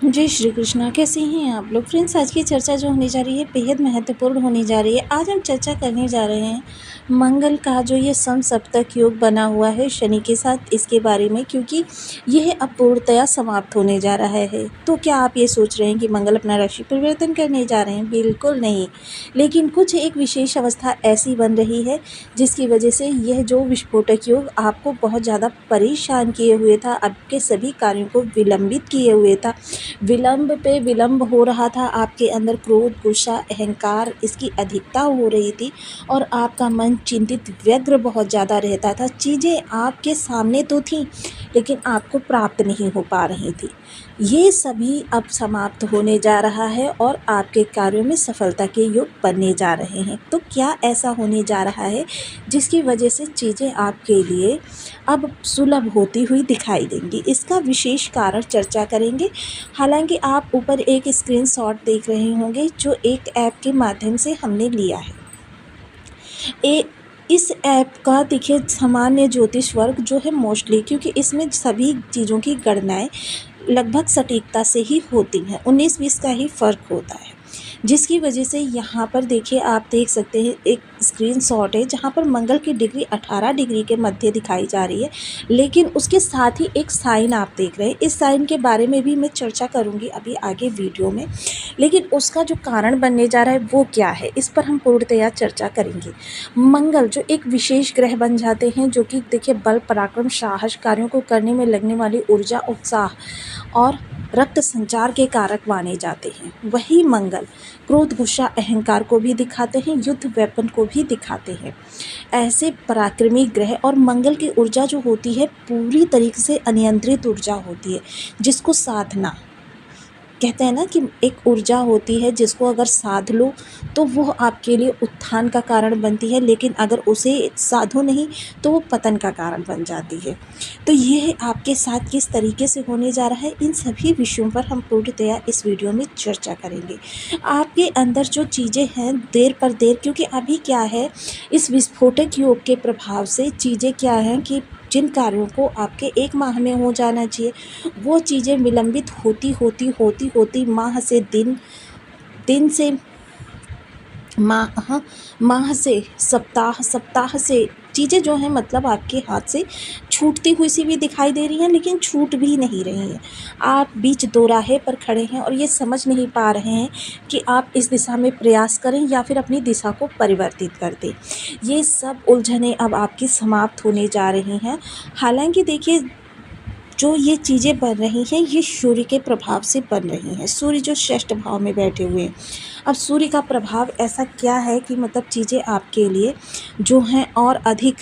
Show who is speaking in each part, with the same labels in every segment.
Speaker 1: जय श्री कृष्णा। कैसे हैं आप लोग फ्रेंड्स। आज की चर्चा जो होने जा रही है बेहद महत्वपूर्ण होने जा रही है। आज हम चर्चा करने जा रहे हैं मंगल का जो ये समसप्तक योग बना हुआ है शनि के साथ, इसके बारे में, क्योंकि यह अब पूर्णतया समाप्त होने जा रहा है। तो क्या आप ये सोच रहे हैं कि मंगल अपना राशि परिवर्तन करने जा रहे हैं? बिल्कुल नहीं, लेकिन कुछ एक विशेष अवस्था ऐसी बन रही है जिसकी वजह से यह जो विस्फोटक योग आपको बहुत ज़्यादा परेशान किए हुए था, आपके सभी कार्यों को विलंबित किए हुए था, विलंब पे विलंब हो रहा था, आपके अंदर क्रोध, गुस्सा, अहंकार, इसकी अधिकता हो रही थी और आपका मन चिंतित, व्यग्र बहुत ज़्यादा रहता था। चीज़ें आपके सामने तो थीं लेकिन आपको प्राप्त नहीं हो पा रही थी। ये सभी अब समाप्त होने जा रहा है और आपके कार्यों में सफलता के योग बनने जा रहे हैं। तो क्या ऐसा होने जा रहा है जिसकी वजह से चीज़ें आपके लिए अब सुलभ होती हुई दिखाई देंगी? इसका विशेष कारण चर्चा करेंगे। हालांकि आप ऊपर एक स्क्रीनशॉट देख रहे होंगे जो एक ऐप के माध्यम से हमने लिया है। इस ऐप का देखिए सामान्य ज्योतिष वर्ग जो है मोस्टली, क्योंकि इसमें सभी चीज़ों की गणनाएं लगभग सटीकता से ही होती हैं, 19-20 का ही फ़र्क होता है, जिसकी वजह से यहाँ पर देखिए आप देख सकते हैं एक स्क्रीनशॉट है जहाँ पर मंगल की डिग्री 18 डिग्री के मध्य दिखाई जा रही है, लेकिन उसके साथ ही एक साइन आप देख रहे हैं। इस साइन के बारे में भी मैं चर्चा करूँगी अभी आगे वीडियो में, लेकिन उसका जो कारण बनने जा रहा है वो क्या है, इस पर हम पूर्णतया चर्चा करेंगे। मंगल जो एक विशेष ग्रह बन जाते हैं, जो कि देखिए बल, पराक्रम, साहस, कार्यों को करने में लगने वाली ऊर्जा, उत्साह और रक्त संचार के कारक माने जाते हैं। वही मंगल क्रोध, गुस्सा, अहंकार को भी दिखाते हैं, युद्ध वेपन को भी दिखाते हैं। ऐसे पराक्रमी ग्रह और मंगल की ऊर्जा जो होती है पूरी तरीके से अनियंत्रित ऊर्जा होती है, जिसको साधना कहते हैं ना, कि एक ऊर्जा होती है जिसको अगर साध लो तो वो आपके लिए उत्थान का कारण बनती है, लेकिन अगर उसे साधो नहीं तो वो पतन का कारण बन जाती है। तो ये आपके साथ किस तरीके से होने जा रहा है, इन सभी विषयों पर हम पूर्णतया इस वीडियो में चर्चा करेंगे। आपके अंदर जो चीज़ें हैं देर पर देर, क्योंकि अभी क्या है, इस विस्फोटक योग के प्रभाव से चीज़ें क्या हैं कि जिन कार्यों को आपके 1 माह में हो जाना चाहिए वो चीज़ें विलंबित होती माह से दिन, दिन से माह, माह से सप्ताह, सप्ताह से चीज़ें जो हैं मतलब आपके हाथ से छूटती हुई सी भी दिखाई दे रही हैं, लेकिन छूट भी नहीं रही हैं। आप बीच दोराहे पर खड़े हैं और ये समझ नहीं पा रहे हैं कि आप इस दिशा में प्रयास करें या फिर अपनी दिशा को परिवर्तित कर दें। ये सब उलझनें अब आपकी समाप्त होने जा रही हैं। हालांकि देखिए जो ये चीज़ें बन रही हैं ये सूर्य के प्रभाव से बन रही हैं। सूर्य जो षष्ठ भाव में बैठे हुए हैं, अब सूर्य का प्रभाव ऐसा क्या है कि मतलब चीज़ें आपके लिए जो हैं और अधिक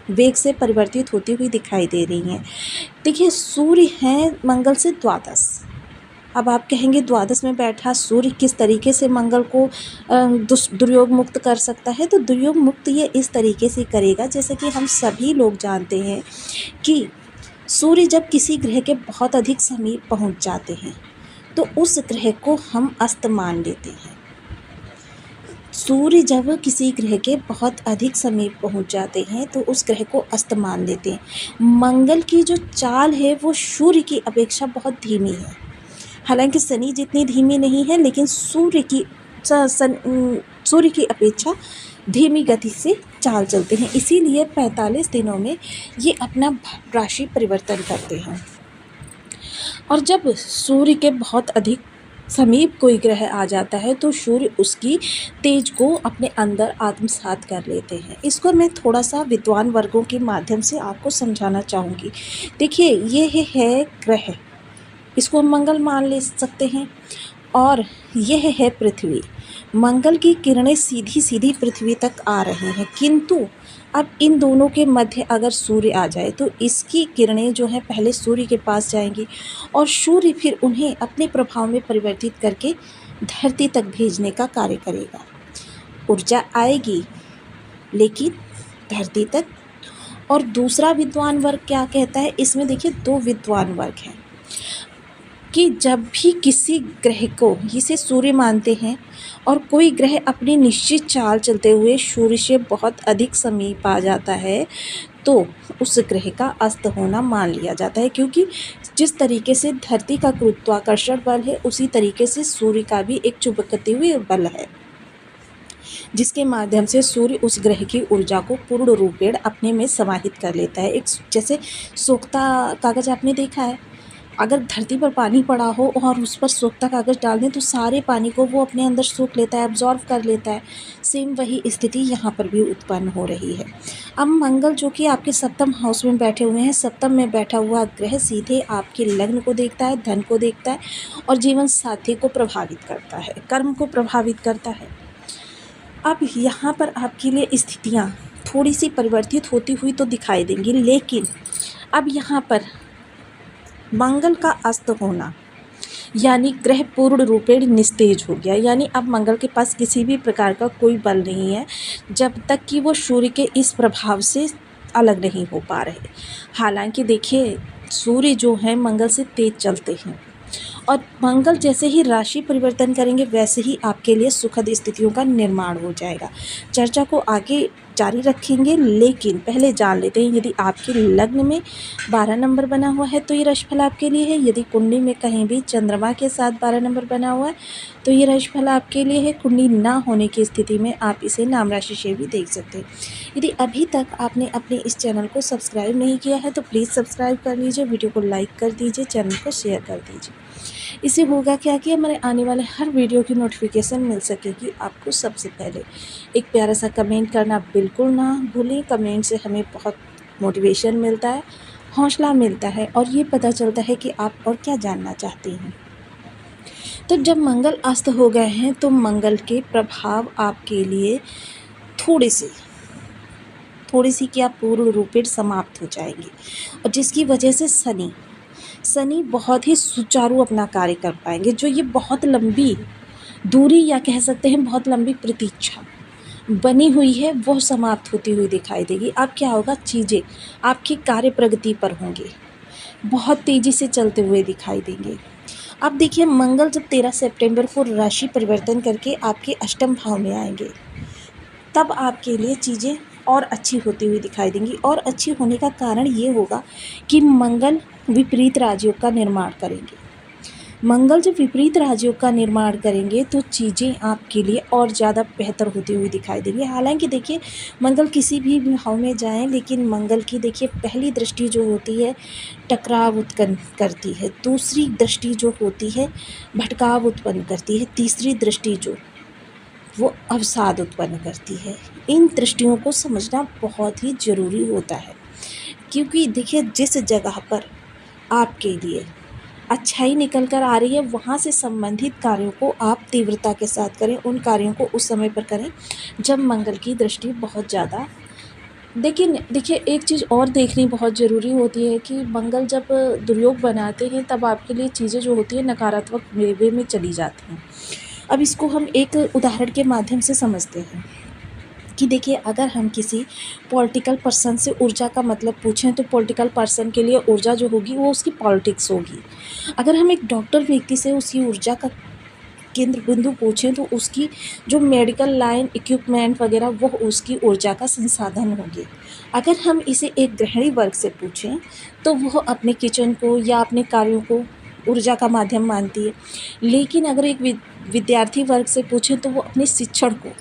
Speaker 1: वेग से परिवर्तित होती हुई दिखाई दे रही हैं। देखिए सूर्य हैं मंगल से द्वादश। अब आप कहेंगे द्वादश में बैठा सूर्य किस तरीके से मंगल को दुर्योग मुक्त कर सकता है? तो दुर्योग मुक्त ये इस तरीके से करेगा, जैसे कि हम सभी लोग जानते हैं कि सूर्य जब किसी ग्रह के बहुत अधिक समीप पहुंच जाते हैं तो उस ग्रह को हम अस्त मान लेते हैं। सूर्य जब किसी ग्रह के बहुत अधिक समीप पहुंच जाते हैं तो उस ग्रह को अस्त मान लेते हैं। मंगल की जो चाल है वो सूर्य की अपेक्षा बहुत धीमी है। हालांकि शनि जितनी धीमी नहीं है, लेकिन सूर्य की अपेक्षा धीमी गति से चाल चलते हैं, इसीलिए 45 दिनों में ये अपना राशि परिवर्तन करते हैं। और जब सूर्य के बहुत अधिक समीप कोई ग्रह आ जाता है तो सूर्य उसकी तेज को अपने अंदर आत्मसात कर लेते हैं। इसको मैं थोड़ा सा विद्वान वर्गों के माध्यम से आपको समझाना चाहूँगी। देखिए ये है ग्रह, इसको हम मंगल मान ले सकते हैं, और यह है पृथ्वी। मंगल की किरणें सीधी सीधी पृथ्वी तक आ रही हैं, किंतु अब इन दोनों के मध्य अगर सूर्य आ जाए तो इसकी किरणें जो हैं पहले सूर्य के पास जाएंगी और सूर्य फिर उन्हें अपने प्रभाव में परिवर्तित करके धरती तक भेजने का कार्य करेगा। ऊर्जा आएगी लेकिन धरती तक। और दूसरा विद्वान वर्ग क्या कहता है, इसमें देखिए 2 विद्वान वर्ग हैं कि जब भी किसी ग्रह को, जिसे सूर्य मानते हैं, और कोई ग्रह अपनी निश्चित चाल चलते हुए सूर्य से बहुत अधिक समीप आ जाता है तो उस ग्रह का अस्त होना मान लिया जाता है, क्योंकि जिस तरीके से धरती का गुरुत्वाकर्षण बल है, उसी तरीके से सूर्य का भी एक चुंबकते हुए बल है, जिसके माध्यम से सूर्य उस ग्रह की ऊर्जा को पूर्ण रूपेण अपने में समाहित कर लेता है। एक जैसे सोखता कागज़ आपने देखा है, अगर धरती पर पानी पड़ा हो और उस पर सोखता कागज़ डाल दें तो सारे पानी को वो अपने अंदर सोख लेता है, एब्जॉर्व कर लेता है। सेम वही स्थिति यहाँ पर भी उत्पन्न हो रही है। अब मंगल जो कि आपके सप्तम हाउस में बैठे हुए हैं, सप्तम में बैठा हुआ ग्रह सीधे आपके लग्न को देखता है, धन को देखता है और जीवन साथी को प्रभावित करता है, कर्म को प्रभावित करता है। अब यहाँ पर आपके लिए स्थितियाँ थोड़ी सी परिवर्तित होती हुई तो दिखाई देंगी, लेकिन अब यहाँ पर मंगल का अस्त होना यानी ग्रह पूर्ण रूपेण निस्तेज हो गया, यानी अब मंगल के पास किसी भी प्रकार का कोई बल नहीं है जब तक कि वो सूर्य के इस प्रभाव से अलग नहीं हो पा रहे। हालांकि देखिए, सूर्य जो है मंगल से तेज चलते हैं और मंगल जैसे ही राशि परिवर्तन करेंगे वैसे ही आपके लिए सुखद स्थितियों का निर्माण हो जाएगा। चर्चा को आगे जारी रखेंगे, लेकिन पहले जान लेते हैं यदि आपके लग्न में 12 नंबर बना हुआ है तो ये राशिफल आपके लिए है। यदि कुंडली में कहीं भी चंद्रमा के साथ 12 नंबर बना हुआ है तो ये राशिफल आपके लिए है। कुंडली ना होने की स्थिति में आप इसे नाम राशि से भी देख सकते हैं। यदि अभी तक आपने अपने इस चैनल को सब्सक्राइब नहीं किया है तो प्लीज़ सब्सक्राइब कर लीजिए, वीडियो को लाइक कर दीजिए, चैनल को शेयर कर दीजिए। इससे होगा क्या कि हमारे आने वाले हर वीडियो की नोटिफिकेशन मिल सकेगी आपको सबसे पहले। एक प्यारा सा कमेंट करना बिल्कुल ना भूलें, कमेंट से हमें बहुत मोटिवेशन मिलता है, हौसला मिलता है और ये पता चलता है कि आप और क्या जानना चाहते हैं। तो जब मंगल अस्त हो गए हैं तो मंगल के प्रभाव आपके लिए थोड़ी सी क्या पूर्ण रूपेण समाप्त हो जाएंगे और जिसकी वजह से शनि बहुत ही सुचारू अपना कार्य कर पाएंगे। जो ये बहुत लंबी दूरी या कह सकते हैं बहुत लंबी प्रतीक्षा बनी हुई है वो समाप्त होती हुई दिखाई देगी। अब क्या होगा, चीज़ें आपकी कार्य प्रगति पर होंगे, बहुत तेज़ी से चलते हुए दिखाई देंगे। अब देखिए, मंगल जब 13 सितंबर को राशि परिवर्तन करके आपके अष्टम भाव में आएंगे तब आपके लिए चीज़ें और अच्छी होती हुई दिखाई देंगी। और अच्छी होने का कारण ये होगा कि मंगल विपरीत राजयोग का निर्माण करेंगे। मंगल जब विपरीत राजयोग का निर्माण करेंगे तो चीज़ें आपके लिए और ज़्यादा बेहतर होती हुई दिखाई देंगी। हालांकि देखिए, मंगल किसी भी भाव में जाएं, लेकिन मंगल की देखिए पहली दृष्टि जो होती है टकराव उत्पन्न करती है, दूसरी दृष्टि जो होती है भटकाव उत्पन्न करती है, तीसरी दृष्टि जो वो अवसाद उत्पन्न करती है। इन दृष्टियों को समझना बहुत ही ज़रूरी होता है, क्योंकि देखिए जिस जगह पर आपके लिए अच्छाई निकल कर आ रही है वहाँ से संबंधित कार्यों को आप तीव्रता के साथ करें, उन कार्यों को उस समय पर करें जब मंगल की दृष्टि बहुत ज़्यादा। लेकिन देखिए, एक चीज़ और देखनी बहुत ज़रूरी होती है कि मंगल जब दुर्योग बनाते हैं तब आपके लिए चीज़ें जो होती हैं नकारात्मक वे में चली जाती हैं। अब इसको हम एक उदाहरण के माध्यम से समझते हैं कि देखिए, अगर हम किसी पॉलिटिकल पर्सन से ऊर्जा का मतलब पूछें तो पॉलिटिकल पर्सन के लिए ऊर्जा जो होगी वो उसकी पॉलिटिक्स होगी। अगर हम एक डॉक्टर व्यक्ति से उसकी ऊर्जा का केंद्र बिंदु पूछें तो उसकी जो मेडिकल लाइन इक्विपमेंट वगैरह वो उसकी ऊर्जा का संसाधन होंगे। अगर हम इसे एक गृहिणी वर्ग से पूछें तो वह अपने किचन को या अपने कार्यों को ऊर्जा का माध्यम मानती है। लेकिन अगर एक विद्यार्थी वर्ग से पूछें तो वो अपने शिक्षण को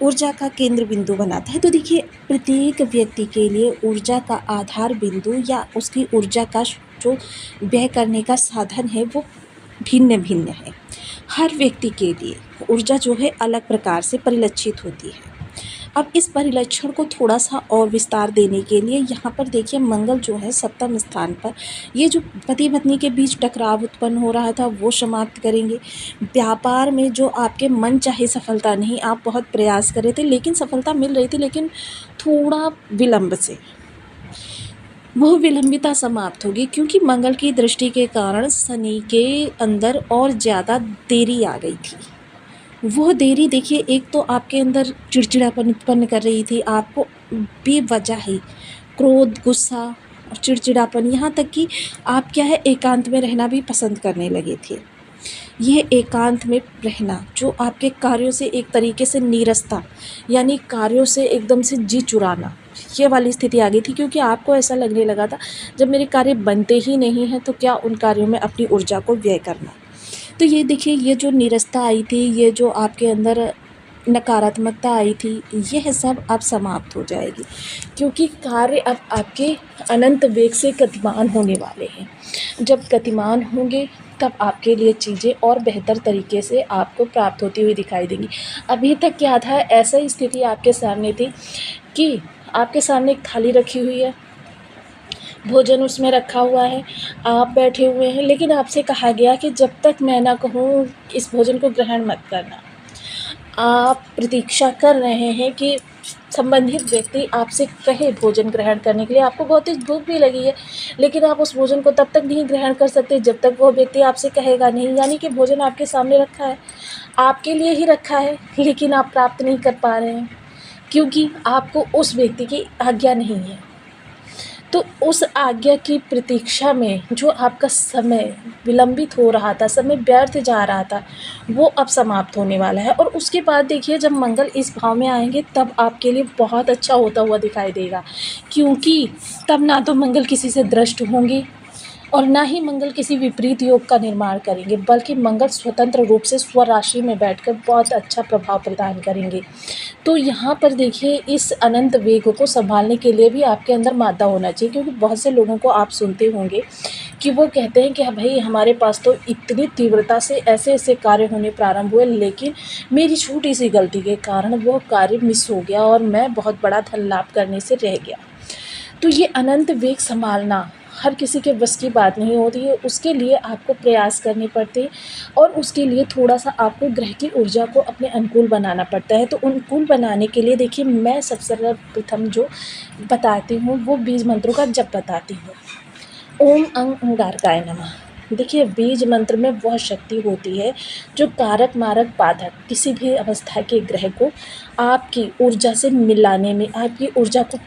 Speaker 1: ऊर्जा का केंद्र बिंदु बनाता है। तो देखिए, प्रत्येक व्यक्ति के लिए ऊर्जा का आधार बिंदु या उसकी ऊर्जा का जो व्यय करने का साधन है वो भिन्न भिन्न है। हर व्यक्ति के लिए ऊर्जा जो है अलग प्रकार से परिलक्षित होती है। अब इस परिलक्षण को थोड़ा सा और विस्तार देने के लिए यहाँ पर देखिए, मंगल जो है सप्तम स्थान पर ये जो पति पत्नी के बीच टकराव उत्पन्न हो रहा था वो समाप्त करेंगे। व्यापार में जो आपके मन चाहे सफलता नहीं, आप बहुत प्रयास कर रहे थे लेकिन सफलता मिल रही थी लेकिन थोड़ा विलंब से, वह विलंबिता समाप्त होगी, क्योंकि मंगल की दृष्टि के कारण शनि के अंदर और ज़्यादा देरी आ गई थी। वह देरी देखिए, एक तो आपके अंदर चिड़चिड़ापन उत्पन्न कर रही थी, आपको बेवजह ही क्रोध, गुस्सा और चिड़चिड़ापन, यहाँ तक कि आप क्या है एकांत में रहना भी पसंद करने लगे थे। यह एकांत में रहना, जो आपके कार्यों से एक तरीके से नीरसता, यानी कार्यों से एकदम से जी चुराना, ये वाली स्थिति आ गई थी, क्योंकि आपको ऐसा लगने लगा था जब मेरे कार्य बनते ही नहीं हैं तो क्या उन कार्यों में अपनी ऊर्जा को व्यय करना। तो ये देखिए, ये जो नीरसता आई थी, ये जो आपके अंदर नकारात्मकता आई थी, यह सब अब समाप्त हो जाएगी, क्योंकि कार्य अब आपके अनंत वेग से गतिमान होने वाले हैं। जब गतिमान होंगे तब आपके लिए चीज़ें और बेहतर तरीके से आपको प्राप्त होती हुई दिखाई देंगी। अभी तक क्या था, ऐसा ही स्थिति आपके सामने थी कि आपके सामने एक थाली रखी हुई है, भोजन उसमें रखा हुआ है, आप बैठे हुए हैं, लेकिन आपसे कहा गया कि जब तक मैं ना कहूँ इस भोजन को ग्रहण मत करना। आप प्रतीक्षा कर रहे हैं कि संबंधित व्यक्ति आपसे कहे भोजन ग्रहण करने के लिए, आपको बहुत तेज़ भूख भी लगी है, लेकिन आप उस भोजन को तब तक नहीं ग्रहण कर सकते जब तक वो व्यक्ति आपसे कहेगा नहीं। यानी कि भोजन आपके सामने रखा है, आपके लिए ही रखा है, लेकिन आप प्राप्त नहीं कर पा रहे हैं, क्योंकि आपको उस व्यक्ति की आज्ञा नहीं है। तो उस आज्ञा की प्रतीक्षा में जो आपका समय विलंबित हो रहा था, समय व्यर्थ जा रहा था, वो अब समाप्त होने वाला है। और उसके बाद देखिए, जब मंगल इस भाव में आएंगे तब आपके लिए बहुत अच्छा होता हुआ दिखाई देगा, क्योंकि तब ना तो मंगल किसी से दृष्ट होंगे और ना ही मंगल किसी विपरीत योग का निर्माण करेंगे, बल्कि मंगल स्वतंत्र रूप से स्वराशि में बैठकर बहुत अच्छा प्रभाव प्रदान करेंगे। तो यहाँ पर देखिए, इस अनंत वेग को संभालने के लिए भी आपके अंदर मादा होना चाहिए, क्योंकि बहुत से लोगों को आप सुनते होंगे कि वो कहते हैं कि हाँ भाई, हमारे पास तो इतनी तीव्रता से ऐसे ऐसे कार्य होने प्रारंभ हुए, लेकिन मेरी छोटी सी गलती के कारण वो कार्य मिस हो गया और मैं बहुत बड़ा धन लाभ करने से रह गया। तो ये अनंत वेग संभालना हर किसी के बस की बात नहीं होती है, उसके लिए आपको प्रयास करने पड़ते हैं और उसके लिए थोड़ा सा आपको ग्रह की ऊर्जा को अपने अनुकूल बनाना पड़ता है। तो अनुकूल बनाने के लिए देखिए, मैं सबसे सर्वप्रथम जो बताती हूँ वो बीज मंत्रों का जप बताती हूँ। ओम अंगारकाय नमः। देखिए, बीज मंत्र में वह शक्ति होती है जो कारक मारक बाधक किसी भी अवस्था के ग्रह को आपकी ऊर्जा से मिलाने में, आपकी ऊर्जा को